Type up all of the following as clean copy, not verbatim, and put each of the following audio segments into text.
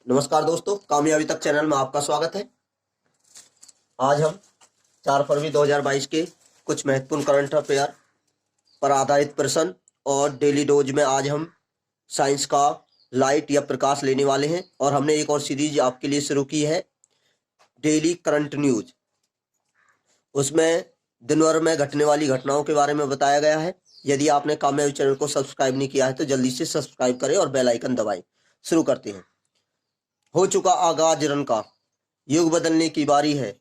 नमस्कार दोस्तों, कामयाबी तक चैनल में आपका स्वागत है। आज हम 4 फरवरी 2022 के कुछ महत्वपूर्ण करंट अफेयर पर आधारित प्रश्न और डेली डोज में आज हम साइंस का लाइट या प्रकाश लेने वाले हैं और हमने एक और सीरीज आपके लिए शुरू की है, डेली करंट न्यूज। उसमें दिन भर में घटने वाली घटनाओं के बारे में बताया गया है। यदि आपने कामयाबी चैनल को सब्सक्राइब नहीं किया है तो जल्दी से सब्सक्राइब करें और बेल आइकन दबाएं। शुरू करते हैं। हो चुका आगाज रन का, युग बदलने की बारी है,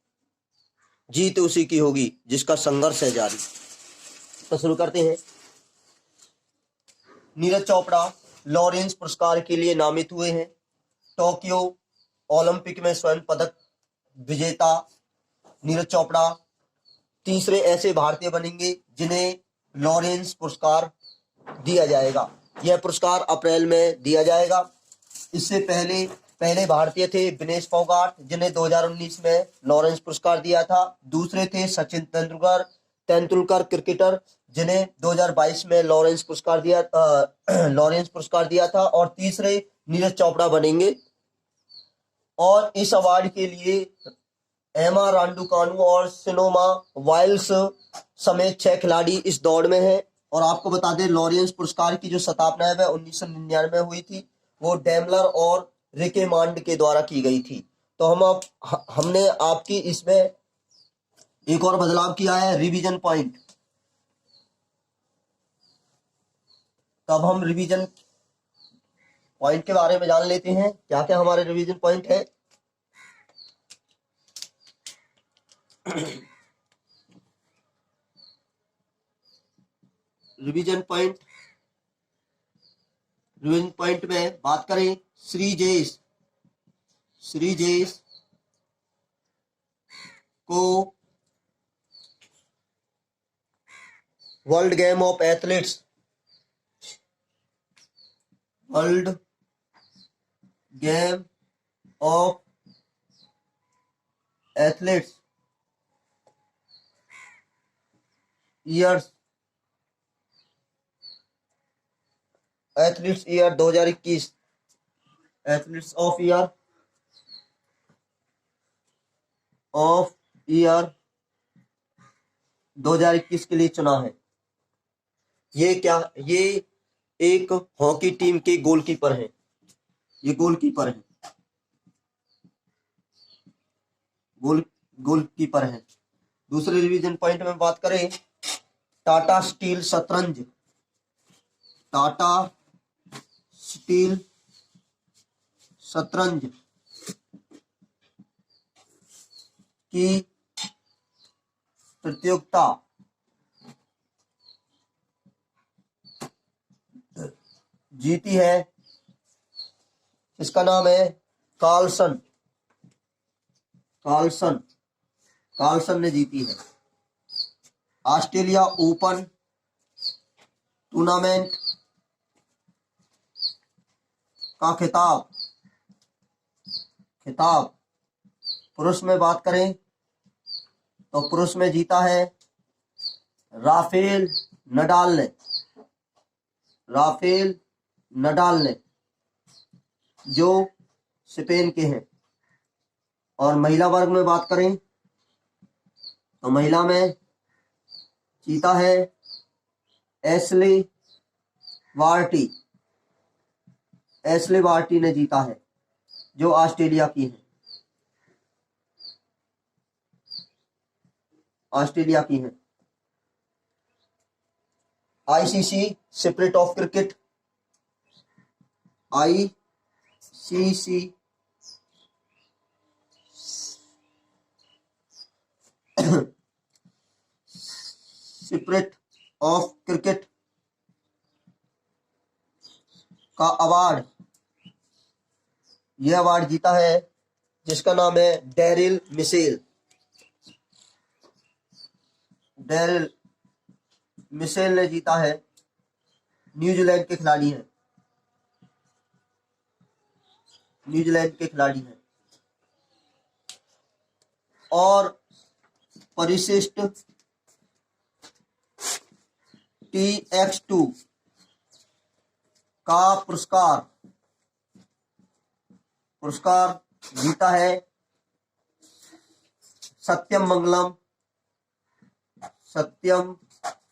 जीत उसी की होगी जिसका संघर्ष है जारी। तो शुरू करते हैं। नीरज चोपड़ा लॉरेंस पुरस्कार के लिए नामित हुए हैं। टोक्यो ओलंपिक में स्वर्ण पदक विजेता नीरज चोपड़ा तीसरे ऐसे भारतीय बनेंगे जिन्हें लॉरेंस पुरस्कार दिया जाएगा। यह पुरस्कार अप्रैल में दिया जाएगा। इससे पहले भारतीय थे विनेश फोगाट, जिन्हें 2019 में लॉरेंस पुरस्कार दिया था। दूसरे थे सचिन तेंदुलकर क्रिकेटर, जिन्हें 2022 में लॉरेंस पुरस्कार दिया था। और तीसरे नीरज चोपड़ा बनेंगे। और इस अवार्ड के लिए एमा रांडुकानु और सिनोमा वाइल्स समेत 6 खिलाड़ी इस दौड़ में हैं। और आपको बता दें, लॉरेंस पुरस्कार की जो स्थापना है वह 1999 में हुई थी। वो डेमलर और रिके मांड के द्वारा की गई थी। तो हमने आपकी इसमें एक और बदलाव किया है, रिवीजन पॉइंट। तब हम रिवीजन पॉइंट के बारे में जान लेते हैं, क्या क्या हमारे रिवीजन पॉइंट है। रिवीजन पॉइंट में बात करें, श्री जेस को world game of athletes year 2021 athletes of year 2021 के लिए चुना है। ये एक हॉकी टीम के गोलकीपर हैं। ये गोलकीपर हैं। दूसरे रिवीजन पॉइंट में बात करें, टाटा स्टील शतरंज की प्रतियोगिता जीती है। इसका नाम है कार्लसन ने जीती है। ऑस्ट्रेलिया ओपन टूर्नामेंट का खिताब पुरुष में बात करें तो पुरुष में जीता है राफेल नडाल ने, जो स्पेन के हैं। और महिला वर्ग में बात करें तो महिला में जीता है एशले वार्टी ने जीता है, जो ऑस्ट्रेलिया की है। आईसीसी स्पिरिट ऑफ क्रिकेट का अवार्ड, यह अवार्ड जीता है जिसका नाम है डेरिल मिशेल ने जीता है। न्यूजीलैंड के खिलाड़ी हैं। और परिशिष्ट TX2 का पुरस्कार जीता है सत्यम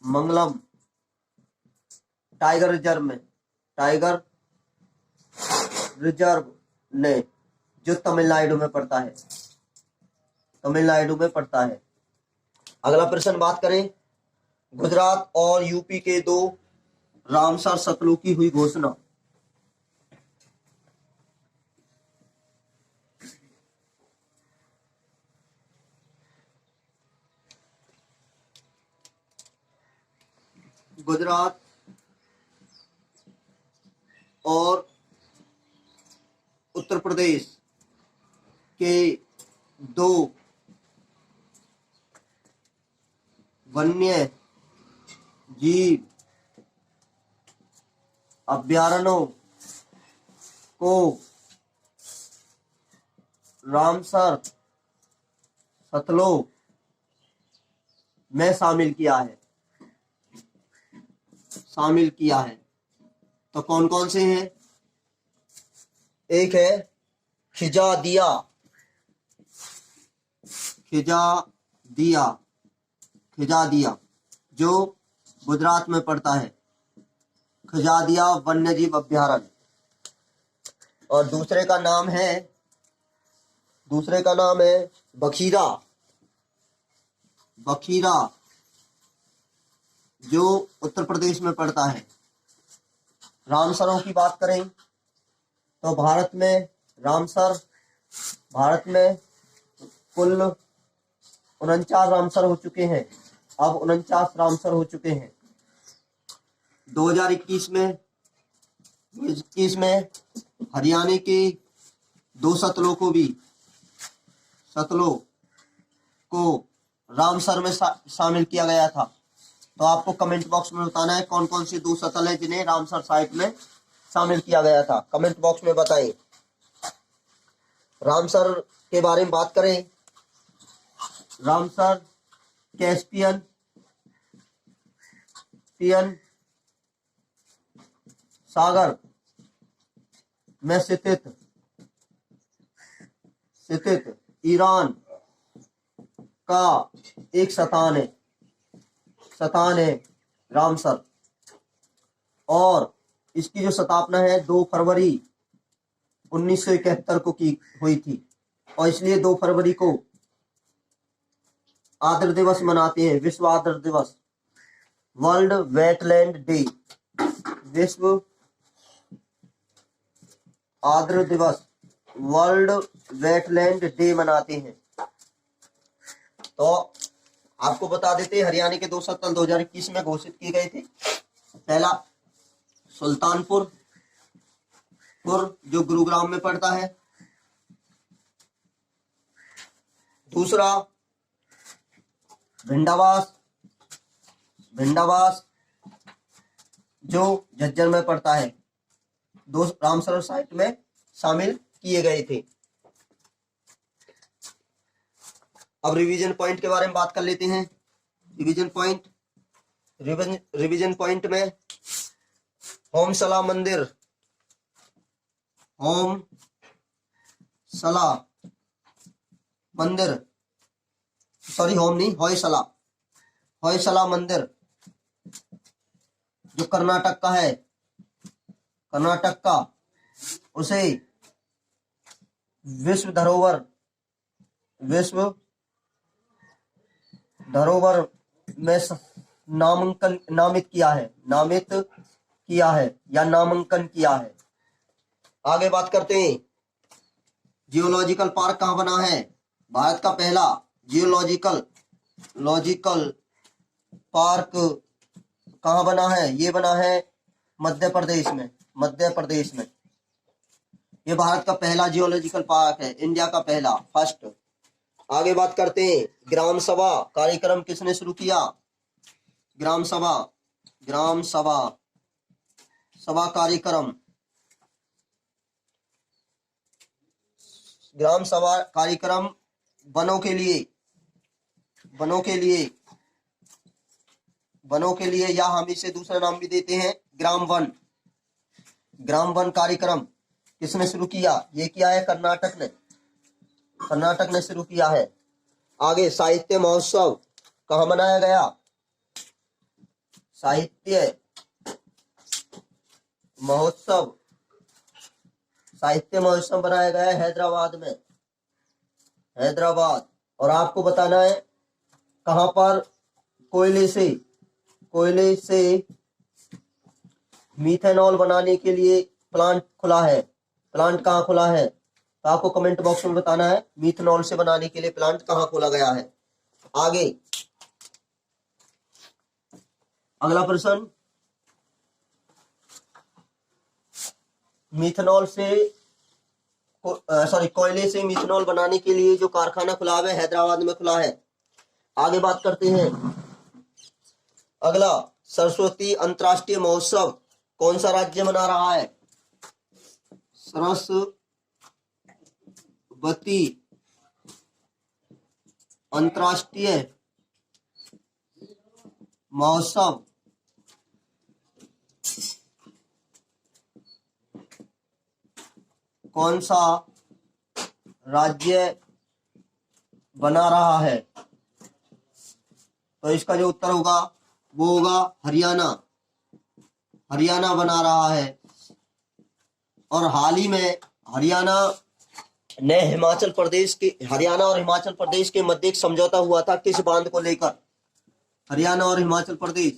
मंगलम टाइगर रिजर्व ने, जो तमिलनाडु में पड़ता है। अगला प्रश्न बात करें, गुजरात और यूपी के 2 रामसर सतलुज की हुई घोषणा। गुजरात और उत्तर प्रदेश के 2 वन्य जीव अभयारण्यों को रामसर सतलुज में शामिल किया है। तो कौन कौन से हैं? एक है खिजादिया जो गुजरात में पड़ता है, खिजादिया वन्यजीव अभयारण्य। और दूसरे का नाम है बखीरा जो उत्तर प्रदेश में पड़ता है। रामसरों की बात करें तो भारत में कुल 49 रामसर हो चुके हैं। अब 49 रामसर हो चुके हैं। 2021 में हरियाणा के 2 सतलुज को रामसर में शामिल किया गया था। तो आपको कमेंट बॉक्स में बताना है कौन कौन सी 2 सतलुज है जिन्हें रामसर साइट में शामिल किया गया था। कमेंट बॉक्स में बताएं। रामसर के बारे में बात करें, रामसर कैस्पियन सागर में स्थित ईरान का एक स्थान है रामसर। और इसकी जो स्थापना है 2 फरवरी 1971 को की हुई थी। और इसलिए 2 फरवरी को आर्द्र दिवस मनाते हैं, विश्व आर्द्र दिवस, वर्ल्ड वेटलैंड डे, विश्व आर्द्र दिवस, वर्ल्ड वेटलैंड डे मनाते हैं। तो आपको बता देते हैं हरियाणा के 2 सतलुज 2021 में घोषित किए गए थे। पहला सुल्तानपुर जो गुरुग्राम में पड़ता है। दूसरा भिंडावास जो झज्जर में पड़ता है। 2 रामसर साइट में शामिल किए गए थे। अब रिवीजन पॉइंट के बारे में बात कर लेते हैं। रिवीजन पॉइंट में होयसला मंदिर जो कर्नाटक का उसे विश्व धरोहर में नामित किया है। आगे बात करते हैं, जियोलॉजिकल पार्क कहाँ बना है? भारत का पहला जियोलॉजिकल पार्क कहाँ बना है? ये बना है मध्य प्रदेश में। ये भारत का पहला जियोलॉजिकल पार्क है, इंडिया का पहला, फर्स्ट। आगे बात करते हैं, ग्राम सभा कार्यक्रम किसने शुरू किया? ग्राम सभा कार्यक्रम वनों के लिए या हम इसे दूसरा नाम भी देते हैं ग्राम वन कार्यक्रम किसने शुरू किया? ये किया है कर्नाटक ने, कर्नाटक ने शुरू किया है। आगे साहित्य महोत्सव कहाँ मनाया गया? साहित्य महोत्सव, साहित्य महोत्सव बनाया गया है हैदराबाद में, हैदराबाद। और आपको बताना है कहां पर कोयले से मीथेनॉल बनाने के लिए प्लांट खुला है। प्लांट कहाँ खुला है? तो आपको कमेंट बॉक्स में बताना है मीथेनॉल से बनाने के लिए प्लांट कहाँ खोला गया है। आगे अगला प्रश्न, मीथेनॉल से कोयले से मीथेनॉल बनाने के लिए जो कारखाना खुला है हैदराबाद में खुला है। आगे बात करते हैं। अगला, सरस्वती अंतर्राष्ट्रीय महोत्सव कौन सा राज्य मना रहा है? सरस्वती अंतर्राष्ट्रीय महोत्सव कौन सा राज्य बना रहा है? तो इसका जो उत्तर होगा वो होगा हरियाणा। हरियाणा बना रहा है। और हाल ही में हरियाणा और हिमाचल प्रदेश के मध्य एक समझौता हुआ था किस बांध को लेकर? हरियाणा और हिमाचल प्रदेश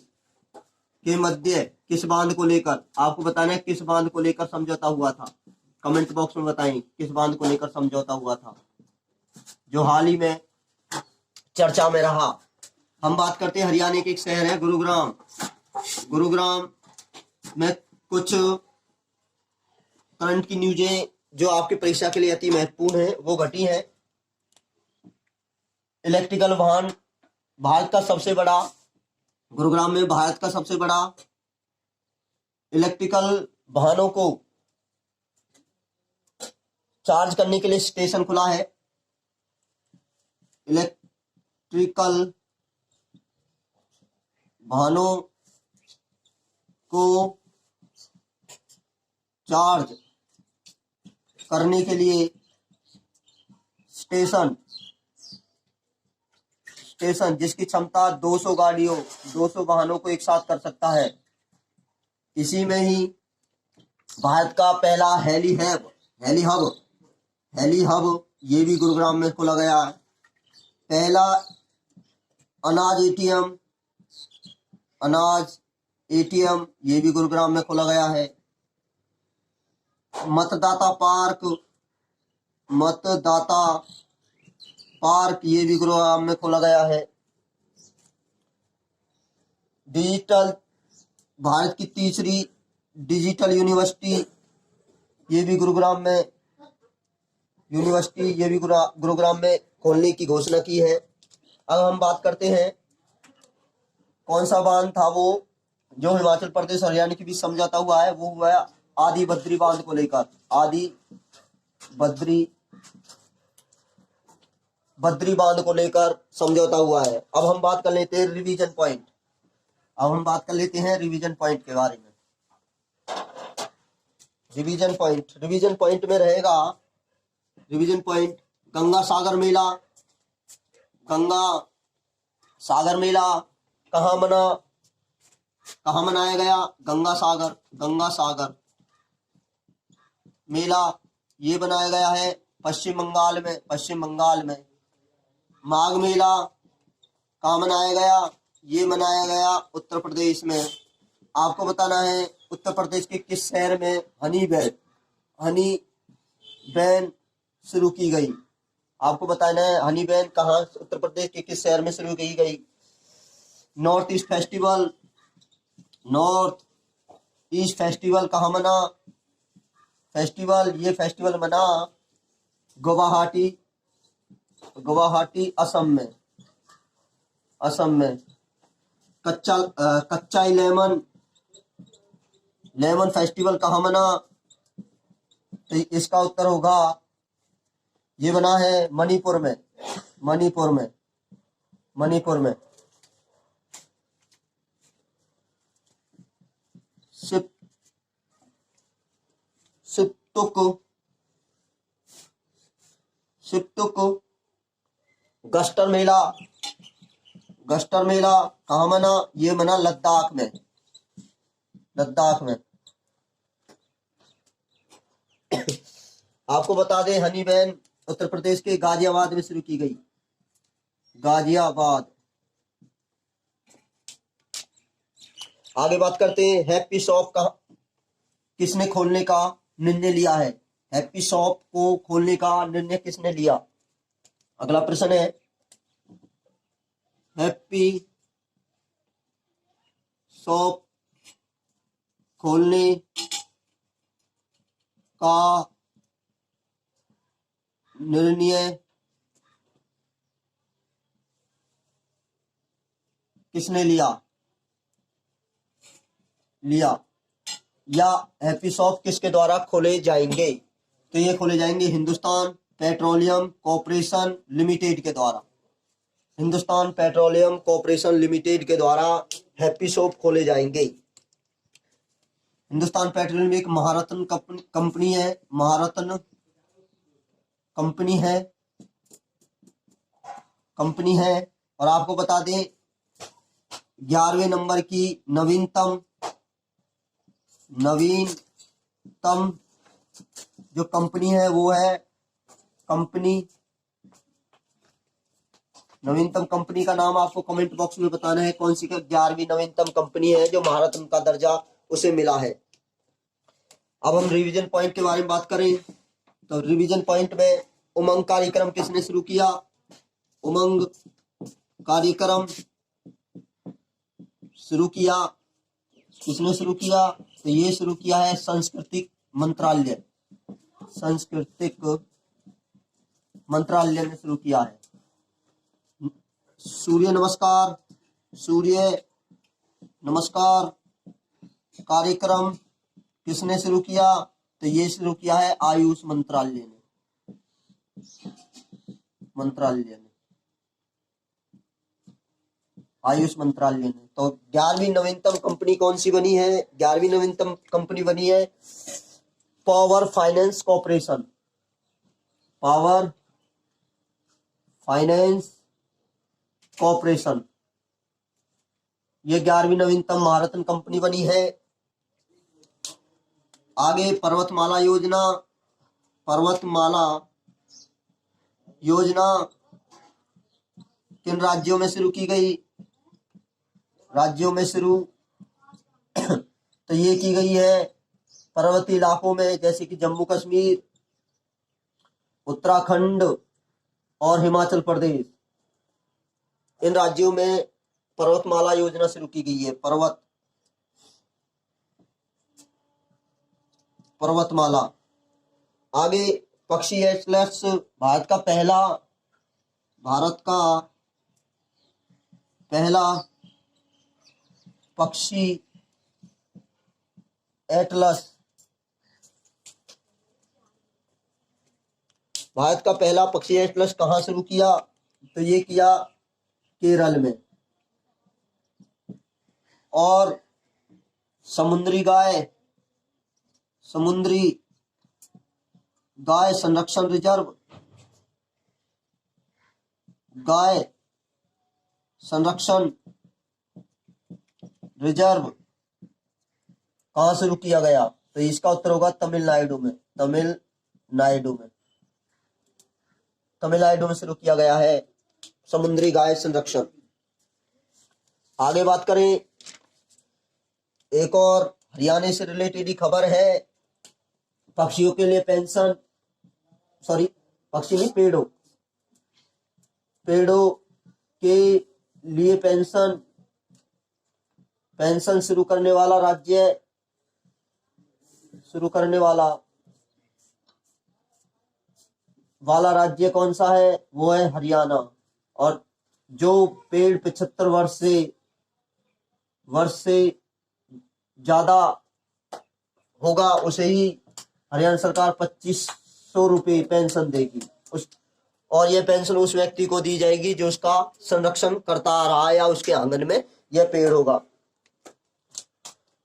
के मध्य किस बांध को लेकर? आपको बताना है किस बांध को लेकर समझौता हुआ था। कमेंट बॉक्स में बताएं किस बांध को लेकर समझौता हुआ था जो हाल ही में चर्चा में रहा। हम बात करते हैं हरियाणा के एक शहर है गुरुग्राम। गुरुग्राम में कुछ करंट की न्यूजें जो आपकी परीक्षा के लिए अति महत्वपूर्ण है वो घटी है। इलेक्ट्रिकल वाहन भारत का सबसे बड़ा, गुरुग्राम में भारत का सबसे बड़ा इलेक्ट्रिकल वाहनों को चार्ज करने के लिए स्टेशन खुला है। इलेक्ट्रिकल वाहनों को चार्ज करने के लिए स्टेशन जिसकी क्षमता 200 वाहनों को एक साथ कर सकता है। इसी में ही भारत का पहला हेली हब ये भी गुरुग्राम में खोला गया है। पहला अनाज एटीएम ये भी गुरुग्राम में खोला गया है। मतदाता पार्क ये भी गुरुग्राम में खोला गया है। भारत की तीसरी डिजिटल यूनिवर्सिटी ये भी गुरुग्राम में खोलने की घोषणा की है। अब हम बात करते हैं कौन सा बांध था वो जो हिमाचल प्रदेश और हरियाणा के बीच समझौता हुआ है। वो हुआ है आदि बद्री बांध को लेकर। बद्री बांध को लेकर समझौता हुआ है। अब हम बात कर लेते हैं रिवीजन पॉइंट के बारे में। रिवीजन पॉइंट में रहेगा गंगा सागर मेला कहाँ मनाया गया? गंगा सागर मेला ये बनाया गया है पश्चिम बंगाल में। माघ मेला कहाँ मनाया गया? ये मनाया गया उत्तर प्रदेश में। आपको बताना है उत्तर प्रदेश के किस शहर में हनी बैन शुरू की गई। आपको बताना है हनी बैन कहाँ उत्तर प्रदेश के किस शहर में शुरू की गई। नॉर्थ ईस्ट फेस्टिवल कहाँ मना? ये फेस्टिवल मना गुवाहाटी असम में। कच्चा लेमन फेस्टिवल कहाँ मना? तो इसका उत्तर होगा ये बना है मणिपुर में। शिपतुक, शिपतुक, गस्टर मेला, गस्टर मेला कहाँ मना? ये मना लद्दाख में, लद्दाख में। आपको बता दें हनी बैन उत्तर प्रदेश के गाजियाबाद में शुरू की गई, गाजियाबाद। आगे बात करते हैं, हैप्पी शॉप का किसने खोलने का निर्णय लिया है? हैप्पी शॉप को खोलने का निर्णय किसने लिया? अगला प्रश्न है, हैप्पी शॉप खोलने का निर्णय किसने लिया? या हैप्पी शॉप किसके द्वारा खोले जाएंगे? तो ये खोले जाएंगे हिंदुस्तान पेट्रोलियम कॉर्पोरेशन लिमिटेड के द्वारा, हिंदुस्तान पेट्रोलियम कॉर्पोरेशन लिमिटेड के द्वारा हैप्पी शॉप खोले जाएंगे। हिंदुस्तान पेट्रोलियम एक महारत्न कंपनी है, महारत्न कंपनी है। और आपको बता दें 11वें नंबर की नवीनतम जो कंपनी है वो है नवीनतम कंपनी का नाम आपको कमेंट बॉक्स में बताना है, कौन सी 11वीं नवीनतम कंपनी है जो महारत्न का दर्जा उसे मिला है। अब हम रिवीजन पॉइंट के बारे में बात करें तो रिवीजन पॉइंट में उमंग कार्यक्रम किसने शुरू किया? उमंग कार्यक्रम शुरू किया, किसने शुरू किया? तो ये शुरू किया है सांस्कृतिक मंत्रालय, सांस्कृतिक मंत्रालय ने शुरू किया है। सूर्य नमस्कार कार्यक्रम किसने शुरू किया? तो ये शुरू किया है आयुष मंत्रालय ने, आयुष मंत्रालय ने। तो 11वीं नवीनतम कंपनी कौन सी बनी है? 11वीं नवीनतम कंपनी बनी है power finance corporation, power finance corporation. ये 11वीं नवीनतम महारत्न कंपनी बनी है। आगे पर्वतमाला योजना किन राज्यों में शुरू की गई? राज्यों में शुरू तो ये की गई है पर्वतीय इलाकों में, जैसे कि जम्मू कश्मीर, उत्तराखंड और हिमाचल प्रदेश। इन राज्यों में पर्वतमाला योजना शुरू की गई है, पर्वतमाला। आगे पक्षी एटलस भारत का पहला पक्षी एटलस, भारत का पहला पक्षी एटलस कहाँ शुरू किया? तो ये किया केरल में। और समुद्री गाय संरक्षण रिजर्व, गाय संरक्षण रिजर्व कहाँ शुरू किया गया? तो इसका उत्तर होगा तमिलनाडु में, तमिलनाडु में शुरू किया गया है समुद्री गाय संरक्षण। आगे बात करें, एक और हरियाणा से रिलेटेड ही खबर है, पक्षियों के लिए पेंशन, पक्षी नहीं, पेड़ों के लिए पेंशन शुरू करने वाला राज्य कौन सा है? वो है हरियाणा। और जो पेड़ 75 वर्ष से ज्यादा होगा उसे ही हरियाणा सरकार 2500 रुपये पेंशन देगी। और यह पेंशन उस व्यक्ति को दी जाएगी जो उसका संरक्षण करता आ रहा है या उसके आंगन में यह पेड़ होगा।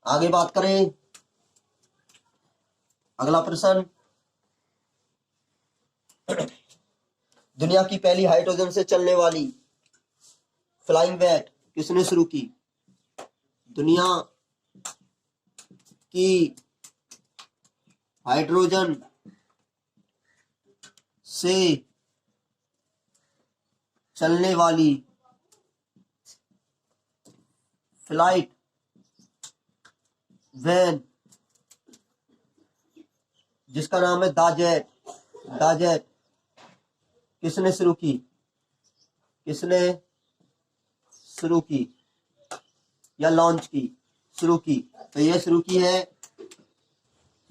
आगे बात करें, अगला प्रश्न, दुनिया की पहली हाइड्रोजन से चलने वाली फ्लाइंग बैट किसने शुरू की? दुनिया की हाइड्रोजन से चलने वाली फ्लाइट वैन जिसका नाम है दाजेट किसने शुरू की? किसने शुरू की या लॉन्च की? शुरू की। तो ये शुरू की है,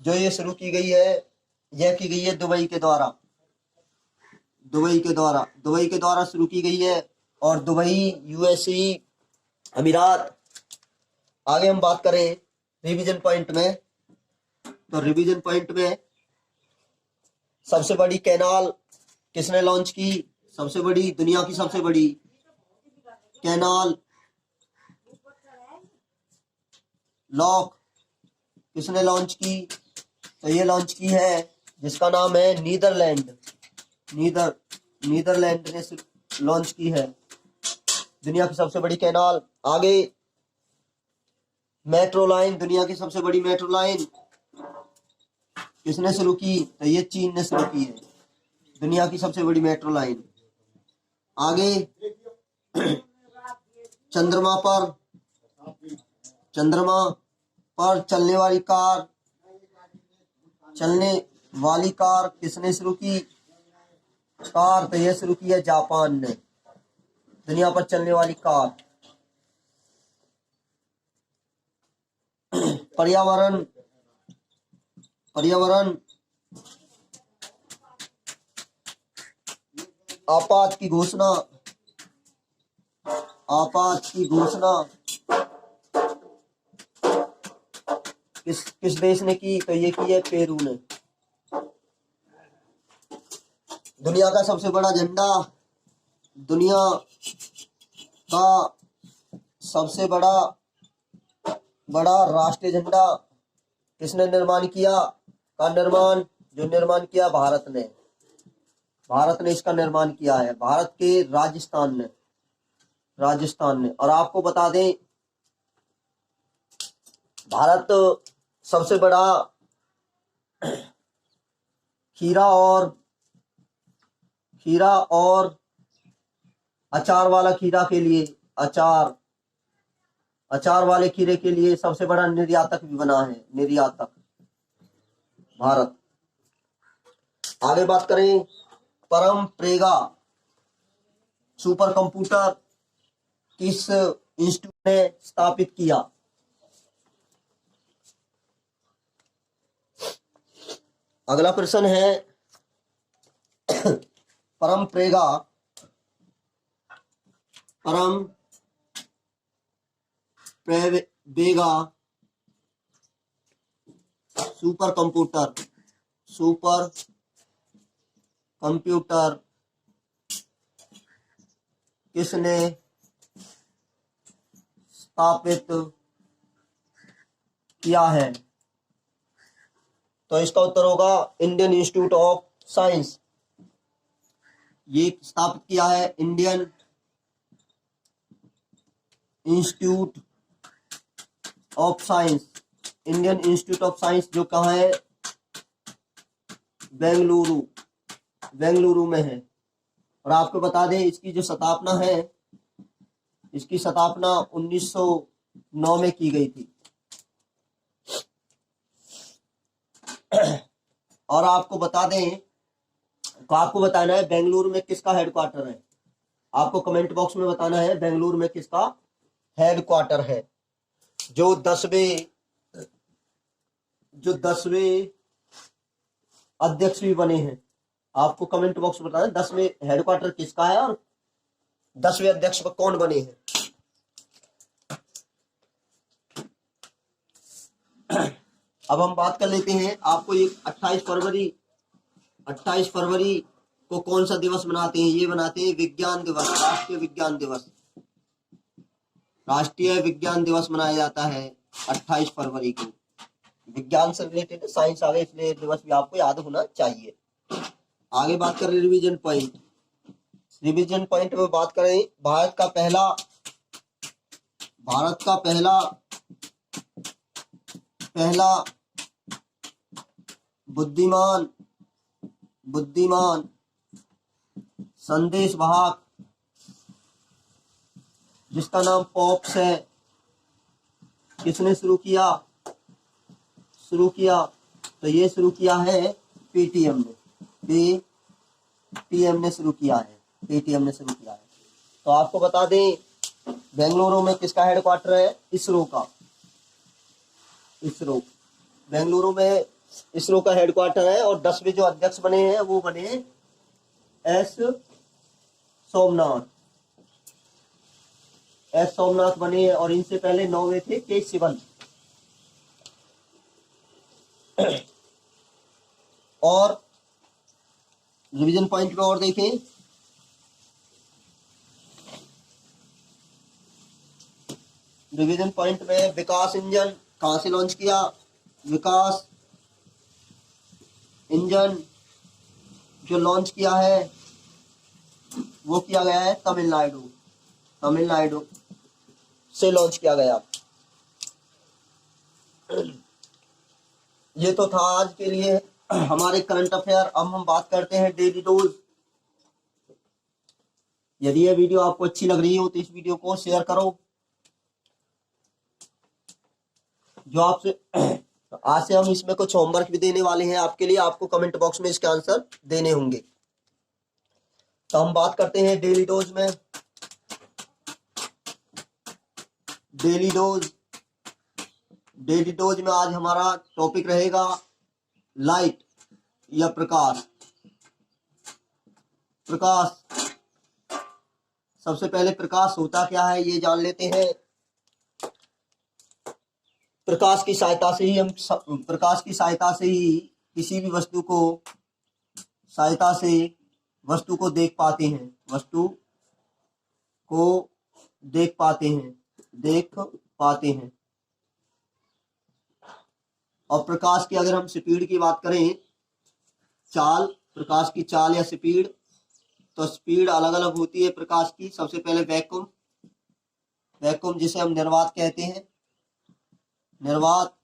जो ये शुरू की गई है, यह की गई है दुबई के द्वारा। दुबई के द्वारा शुरू की गई है। और दुबई, यूएसए, अमीरात। आगे हम बात करें रिवीजन पॉइंट में, तो रिवीजन पॉइंट में सबसे बड़ी कैनाल किसने लॉन्च की? सबसे बड़ी, दुनिया की सबसे बड़ी कैनाल लॉक किसने लॉन्च की? तो ये लॉन्च की है जिसका नाम है नीदरलैंड ने लॉन्च की है दुनिया की सबसे बड़ी कैनाल। आगे मेट्रो लाइन, दुनिया की सबसे बड़ी मेट्रो लाइन किसने शुरू की? तो ये चीन ने शुरू की है दुनिया की सबसे बड़ी मेट्रो लाइन। आगे चंद्रमा पर चलने वाली कार किसने शुरू की? कार तो यह शुरू की है जापान ने, दुनिया पर चलने वाली कार। पर्यावरण आपात की घोषणा किस देश ने की? तो ये की है पेरू ने। दुनिया का सबसे बड़ा झंडा, दुनिया का सबसे बड़ा राष्ट्रीय झंडा किसने निर्माण किया? जो निर्माण किया भारत ने इसका निर्माण किया है, भारत के राजस्थान ने। और आपको बता दें, भारत सबसे बड़ा खीरा और अचार वाला खीरा के लिए, अचार वाले खीरे के लिए सबसे बड़ा निर्यातक भी बना है, भारत। आगे बात करें परम प्रेगा सुपर कंप्यूटर किस इंस्टीट्यूट ने स्थापित किया? अगला प्रश्न है परम प्रेगा सुपर कंप्यूटर किसने स्थापित किया है? तो इसका उत्तर होगा इंडियन इंस्टीट्यूट ऑफ साइंस। ये स्थापित किया है इंडियन इंस्टीट्यूट ऑफ साइंस, जो कहाँ है? बेंगलुरु में है। और आपको बता दें इसकी जो स्थापना है, इसकी स्थापना 1909 में की गई थी। और आपको बता दें, आपको बताना है बेंगलुरु में किसका हेडक्वार्टर है। आपको कमेंट बॉक्स में बताना है बेंगलुरु में किसका हेडक्वार्टर है। जो 10वें अध्यक्ष भी बने हैं, आपको कमेंट बॉक्स में बताना है 10वें हेडक्वार्टर किसका है और 10वें अध्यक्ष कौन बने हैं। अब हम बात कर लेते हैं, आपको ये 28 फरवरी को कौन सा दिवस मनाते हैं? ये मनाते हैं विज्ञान दिवस, राष्ट्रीय विज्ञान दिवस मनाया जाता है 28 फरवरी को। विज्ञान से रिलेटेड साइंस आ गए, इसलिए दिवस भी आपको याद होना चाहिए। आगे बात करें रिवीजन पॉइंट। रिवीजन पॉइंट में बात करें भारत का पहला बुद्धिमान संदेश वाहक जिसका नाम पॉप्स है, किसने शुरू किया? तो ये शुरू किया है पेटीएम ने शुरू किया है। तो आपको बता दें बेंगलुरु में किसका हेडक्वार्टर है? इसरो का। बेंगलुरु में इसरो का हेडक्वार्टर है और 10वें जो अध्यक्ष बने हैं वो बने एस सोमनाथ बने हैं और इनसे पहले 9वें थे के शिवन। और रिवीजन पॉइंट पे और देखें, रिवीजन पॉइंट में विकास इंजन कहां से लॉन्च किया? विकास इंजन जो लॉन्च किया है वो किया गया है तमिलनाडु से लॉन्च किया गया। ये तो था आज के लिए हमारे करंट अफेयर। अब हम बात करते हैं डेली डोज। यदि ये वीडियो आपको अच्छी लग रही हो तो इस वीडियो को शेयर करो। जो आपसे आज से हम इसमें कुछ होमवर्क भी देने वाले हैं आपके लिए, आपको कमेंट बॉक्स में इसके आंसर देने होंगे। तो हम बात करते हैं डेली डोज में। डेली डोज में आज हमारा टॉपिक रहेगा लाइट या प्रकाश। सबसे पहले प्रकाश होता क्या है ये जान लेते हैं। प्रकाश की सहायता से ही किसी भी वस्तु को देख पाते हैं। और प्रकाश की अगर हम स्पीड की बात करें, प्रकाश की चाल या स्पीड, तो स्पीड अलग अलग होती है प्रकाश की। सबसे पहले वैक्यूम जिसे हम निर्वात कहते हैं। निर्वात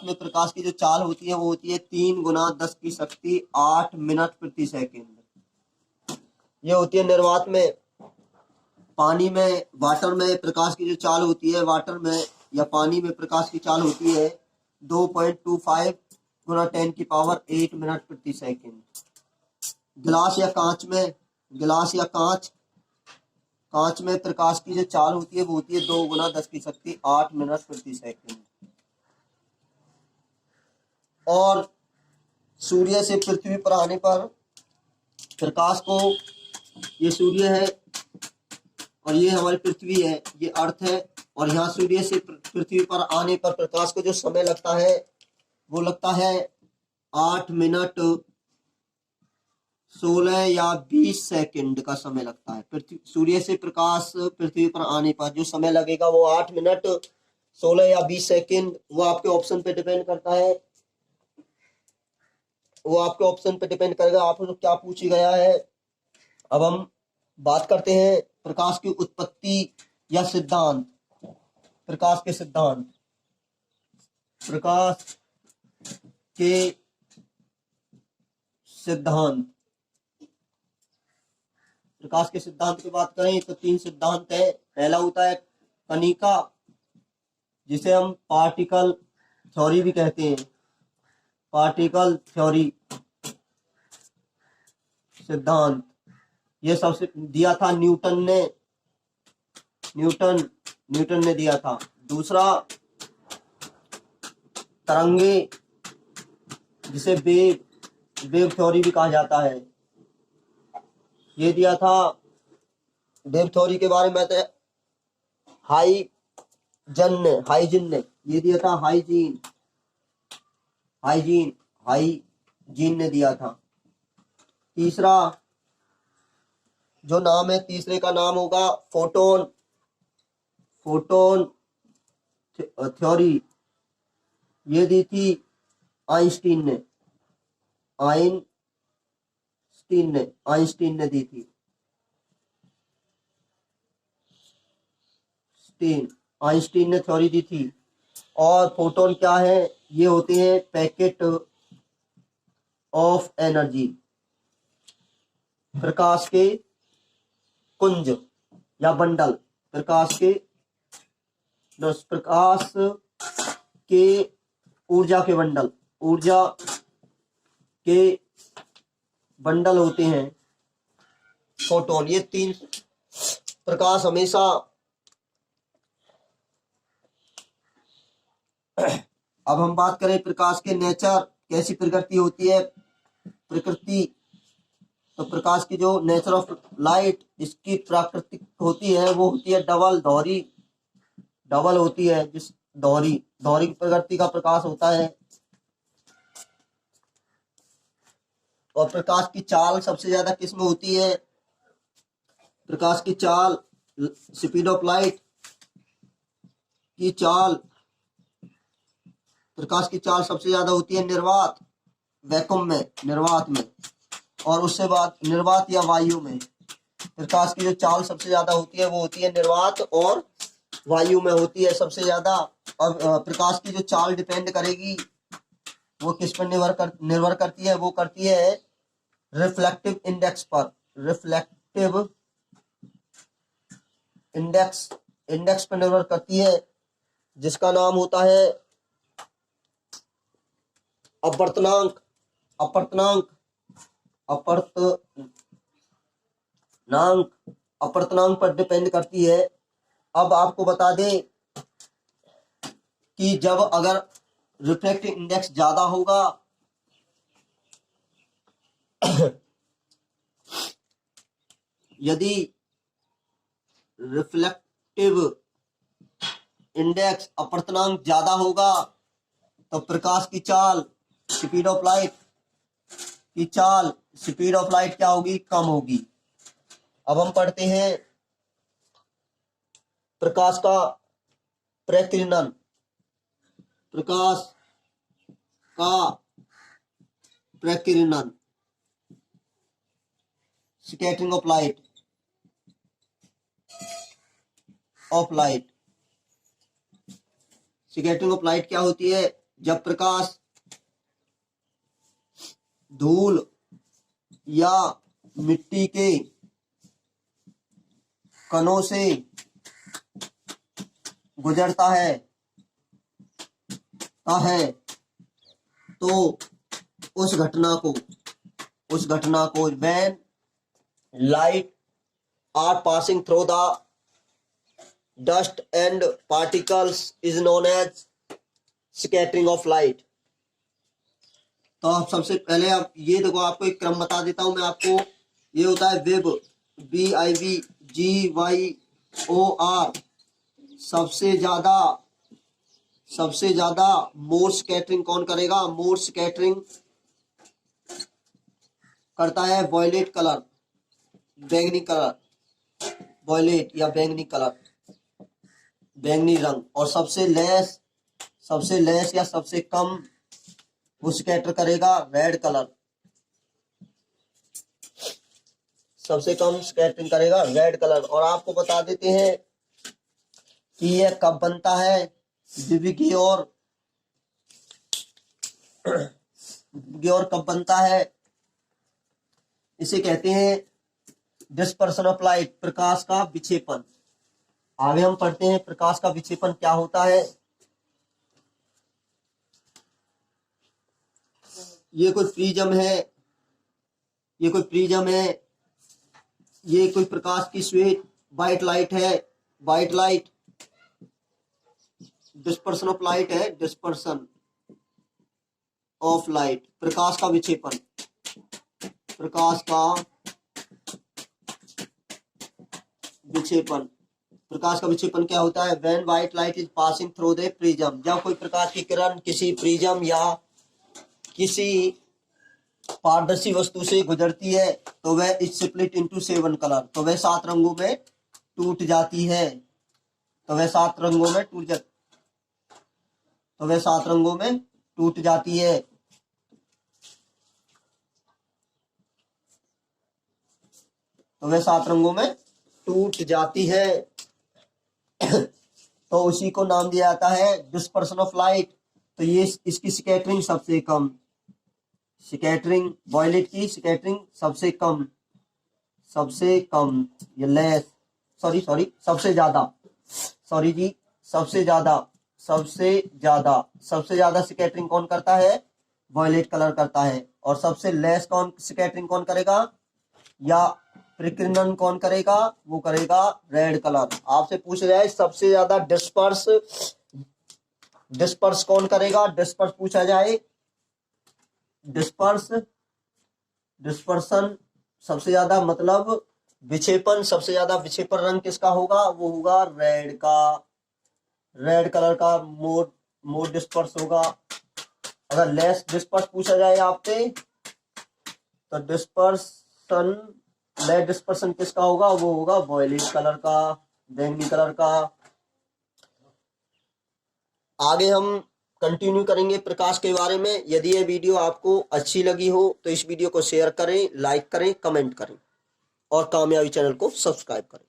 में प्रकाश की जो चाल होती है वो होती है 3 गुना 10 की शक्ति 8 मिनट प्रति सेकेंड। ये होती है निर्वात में। वाटर में प्रकाश की जो चाल होती है, वाटर में या पानी में प्रकाश की चाल होती है 2.25 गुना 10 की पावर 8 मिनट प्रति सेकेंड। गिलास या कांच में प्रकाश की जो चाल होती है वो होती है 2 गुना 10 की शक्ति 8 मिनट प्रति सेकेंड। और सूर्य से पृथ्वी पर आने पर प्रकाश को, ये सूर्य है और ये हमारी पृथ्वी है, ये अर्थ है, और यहाँ सूर्य से पृथ्वी पर आने पर प्रकाश को जो समय लगता है वो लगता है 8 मिनट 16 या 20 सेकंड का समय लगता है। सूर्य से प्रकाश पृथ्वी पर आने पर जो समय लगेगा वो 8 मिनट 16 या 20 सेकंड। वो आपके ऑप्शन पे डिपेंड करता है, आपको क्या पूछी गया है। अब हम बात करते हैं प्रकाश की उत्पत्ति या सिद्धांत। प्रकाश के सिद्धांत की बात करें तो 3 सिद्धांत है। पहला होता है कणिका, जिसे हम पार्टिकल थ्योरी भी कहते हैं। पार्टिकल थ्योरी सिद्धांत ये सबसे दिया था न्यूटन ने दिया था। दूसरा तरंगे, जिसे वेव थ्योरी भी कहा जाता है, ये दिया था। वेव थ्योरी के बारे में हाइजीन ने ये दिया था। हाइजीन ने दिया था। तीसरा जो नाम है, तीसरे का नाम होगा फोटोन थ्योरी, ये दी थी आइंस्टीन ने। आइंस्टीन ने दी थी। आइंस्टीन ने थ्योरी दी थी। और फोटोन क्या है? ये होते हैं पैकेट ऑफ एनर्जी, प्रकाश के कुंज या बंडल, प्रकाश के ऊर्जा के बंडल, ऊर्जा के बंडल होते हैं फोटोन। ये तीन प्रकाश हमेशा अब हम बात करें प्रकाश के नेचर, कैसी प्रकृति होती है प्रकृति। तो प्रकाश की जो नेचर ऑफ लाइट, इसकी प्राकृतिक होती है वो होती है डबल होती है। जिस दोहरी प्रकृति का प्रकाश होता है। और प्रकाश की चाल सबसे ज्यादा किस में होती है? प्रकाश की चाल, स्पीड ऑफ लाइट की चाल, प्रकाश की चाल सबसे ज्यादा होती है निर्वात, वैक्यूम में, निर्वात में। और उससे बाद निर्वात या वायु में प्रकाश की जो चाल सबसे ज्यादा होती है वो होती है निर्वात और वायु में होती है सबसे ज्यादा। अब प्रकाश की जो चाल डिपेंड करेगी वो किस पर निर्भर करती है? वो करती है रिफ्लेक्टिव इंडेक्स पर। रिफ्लेक्टिव इंडेक्स पर निर्भर करती है, जिसका नाम होता है अपवर्तनांक। अपवर्तनांक पर डिपेंड करती है। अब आपको बता दें कि जब अगर रिफ्लेक्टिव इंडेक्स ज्यादा होगा यदि रिफ्लेक्टिव इंडेक्स, अपवर्तनांक ज्यादा होगा तो प्रकाश की चाल, स्पीड ऑफ लाइट क्या होगी? कम होगी। अब हम पढ़ते हैं प्रकाश का प्रकीर्णन। प्रकाश का प्रकीर्णन, scattering of light. Scattering of light क्या होती है? जब प्रकाश धूल या मिट्टी के कणों से गुजरता है तो उस घटना को when light are passing through the dust and particles is known as scattering of light। तो आप सबसे पहले आप ये देखो, आपको एक क्रम बता देता हूं मैं आपको। ये होता है वेब, VIVGYOR। सबसे ज्यादा मोर स्कैटरिंग कौन करेगा? मोर स्कैटरिंग करता है वॉयलेट कलर, बैंगनी कलर, वॉयलेट या बैंगनी कलर, बैंगनी रंग। और सबसे लेस या सबसे कम वो स्कैटर करेगा रेड कलर, सबसे कम स्कैटरिंग करेगा रेड कलर। और आपको बता देते हैं कि यह कब बनता है। विकिग्योर कब बनता है? इसे कहते हैं डिस्पर्सन ऑफ लाइट, प्रकाश का विक्षेपण। आगे हम पढ़ते हैं प्रकाश का विक्षेपण क्या होता है। ये कोई प्रिज्म है, ये कोई प्रकाश की स्वेट व्हाइट लाइट है। White light dispersion of light है, डिस्पर्सन ऑफ लाइट, प्रकाश का विक्षेपण। प्रकाश का विक्षेपण क्या होता है? When white light is passing through the prism. जब कोई प्रकाश की किरण किसी प्रिज्म या किसी पारदर्शी वस्तु से गुजरती है तो वह इज स्प्लिट इनटू 7 कलर। तो वह 7 रंगों में टूट जाती है। तो वह 7 रंगों में टूट जाती है। तो उसी को नाम दिया जाता है डिस्पर्शन ऑफ लाइट। तो ये इसकी स्कैटरिंग सबसे कम, स्कैटरिंग वॉयलेट की स्कैटरिंग सबसे कम, सबसे कम, ये लेस, सॉरी सबसे ज्यादा, सॉरी जी, सबसे ज्यादा, सबसे ज्यादा, सबसे ज्यादा स्कैटरिंग कौन करता है? वॉयलेट कलर करता है। और सबसे लेस कौन स्कैटरिंग कौन करेगा या प्रकीर्णन कौन करेगा? वो करेगा रेड कलर। आपसे पूछा जाए सबसे ज्यादा डिस्पर्स, डिस्पर्स कौन करेगा? डिस्पर्स पूछा जाए, डिस्पर्स, डिस्पर्सन सबसे ज्यादा मतलब विक्षेपण, सबसे ज्यादा विक्षेपण रंग किसका होगा? वो होगा रेड का, रेड कलर का मोर मोर डिस्पर्स होगा। अगर लेस डिस्पर्स पूछा जाए आपसे तो डिस्पर्सन, लेस डिस्पर्सन किसका होगा? वो होगा वॉयलेट कलर का, बैंगनी कलर का। आगे हम कंटिन्यू करेंगे प्रकाश के बारे में। यदि ये वीडियो आपको अच्छी लगी हो तो इस वीडियो को शेयर करें, लाइक करें, कमेंट करें और कामयाबी चैनल को सब्सक्राइब करें।